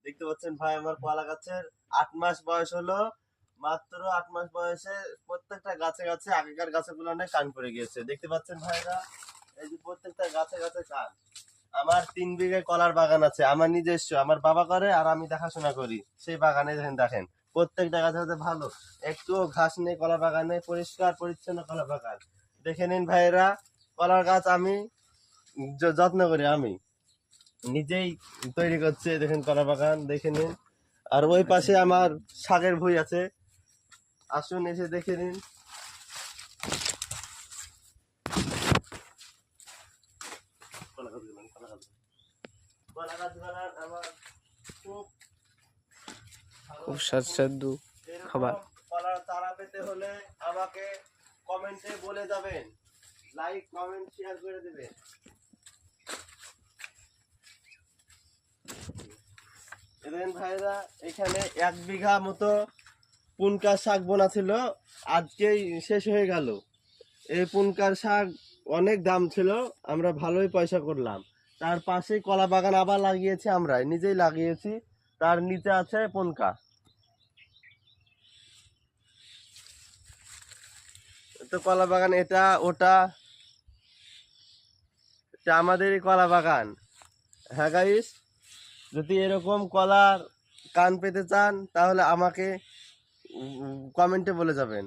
দেখতে পাচ্ছেন ভাই, আমার কলা গাছের 8 মাস বয়স হলো। মাত্র 8 মাস বয়সে প্রত্যেকটা গাছে গাছে আগেকার গাছগুলো অনেক কান পড়ে গিয়েছে। দেখতে পাচ্ছেন ভাইরা, এই যে প্রত্যেকটা গাছে গাছে কান। আমার 3 বিঘে কলার বাগান আছে, আমার নিজস্ব, আমার বাবা করে আর আমি দেখাশোনা করি। সেই বাগানে দেখেন দেখেন প্রত্যেকটা গাছে গাছে ভালো, একটুও ঘাস নেই কলা বাগানে, পরিষ্কার পরিচ্ছন্ন কলা বাগান। দেখে নিন ভাইরা, কলার গাছ আমি যত্ন করি, আমি নিজেই তৈরি করছে। দেখেন কলা বাগান দেখে নিন। আর ওই পাশে আমার শাকের ভুঁই আছে, আসুন এসে দেখে নিন। কলা গাছগুলো আমার খুব খুব সুস্বাদু খাবার। কলার চারা পেতে হলে আমাকে কমেন্টে বলে যাবেন, লাইক কমেন্ট শেয়ার করে দেবেন। দেখেন ভাইরা, এখানে 1 বিঘা মতো পুনকার শাক বোনা ছিল, আজকেই শেষ হয়ে গেল। এই পুনকার শাক অনেক দাম ছিল, আমরা ভালোই পয়সা করলাম। তার পাশেই কলা বাগান আবার লাগিয়েছি, আমরা নিজেই লাগিয়েছি। তার নিচে আছে পুনকা। তো কলা বাগান এটা ওটা, এটা আমাদেরই কলা বাগান। হ্যাঁ গাইস, যদি এরকম কলার কান পেতে চান তাহলে আমাকে কমেন্টে বলে যাবেন।